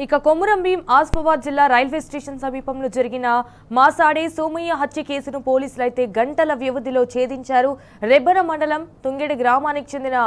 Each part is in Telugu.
ఇక కొమురం భీం ఆసిఫాబాద్ జిల్లా రైల్వే స్టేషన్ సమీపంలో జరిగిన మాసాడే సోమయ్య హత్య కేసును పోలీసులు అయితే గంటల వ్యవధిలో ఛేదించారు. రెబ్బన మండలం తుంగెడ గ్రామానికి చెందిన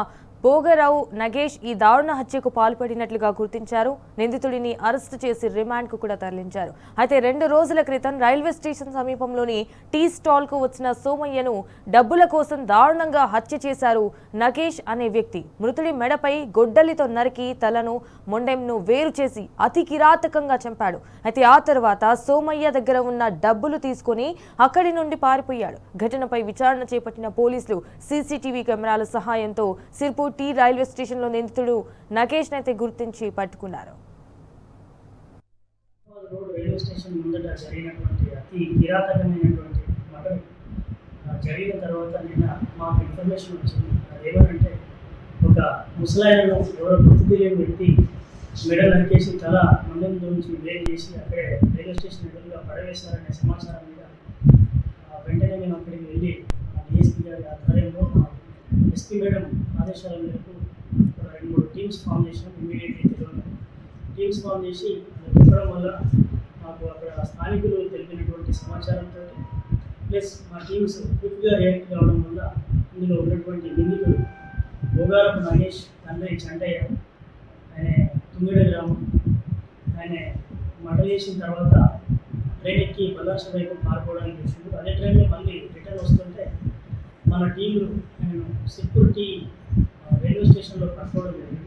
భోగరావు నగేష్ ఈ దారుణ హత్యకు పాల్పడినట్లుగా గుర్తించారు. నిందితుడిని అరెస్టు చేసి రిమాండ్కు కూడా తరలించారు. అయితే 2 రోజుల క్రితం రైల్వే స్టేషన్ సమీపంలోని టీ స్టాల్కు వచ్చిన సోమయ్యను డబ్బుల కోసం దారుణంగా హత్య చేశారు నగేష్ అనే వ్యక్తి. మృతుడి మెడపై గొడ్డలితో నరికి తలను మొండెంను వేరు చేసి అతి కిరాతకంగా చంపాడు. అయితే ఆ తర్వాత సోమయ్య దగ్గర ఉన్న డబ్బులు తీసుకుని అక్కడి నుండి పారిపోయాడు. ఘటనపై విచారణ చేపట్టిన పోలీసులు సీసీటీవీ కెమెరాల సహాయంతో సిర్పూర్ టీ రైల్వే స్టేషన్లో నిందితుడు నగేష్ అయితే గుర్తించి పట్టుకున్నారు. రైల్వే స్టేషన్ ముందట జరిగినటువంటి అతి కిరాతకమైనటువంటి మర్డర్ జరిగిన తర్వాత నిన్న మాకు ఇన్ఫర్మేషన్ వచ్చింది. అదేమంటే ఒక ముసలాయనను ఎవరో గుర్తు తెలియని వ్యక్తి మెడల్ నరికేసి తల మందం నుంచి వేరు చేసి అక్కడే రైల్వే స్టేషన్ ఎదురుగా పడవేశారనే సమాచారం మీద వెంటనే మేము అక్కడికి వెళ్ళి డిఎస్పీ గారి ఆధ్వర్యంలో ఎస్పీ మేడం ఆదేశాల మేరకు 2-3 టీమ్స్ ఫామ్ చేసినాం. ఇమీడియట్లీ టీమ్స్ ఫామ్ చేసి చెప్పడం వల్ల మాకు అక్కడ స్థానికులు తెలిపినటువంటి సమాచారంతో ప్లస్ మా టీమ్స్ క్విక్గా రియాక్ట్ కావడం వల్ల ఇందులో ఉన్నటువంటి నిందితుడు భోగారపు నగేష్ తండ్రి చంటయ్య, ఆయన తుంగెడ గ్రామం, ఆయన మర్డర్ చేసిన తర్వాత ట్రైన్ ఎక్కి బల్లార్ష వైపు పారిపోవడానికి వచ్చిండు. అదే ట్రైన్లో మళ్ళీ రిటర్న్ వస్తుంటే మన టీంలు నేను సిర్పూర్ టీ రైల్వే స్టేషన్లో పట్టుకోవడం జరిగింది.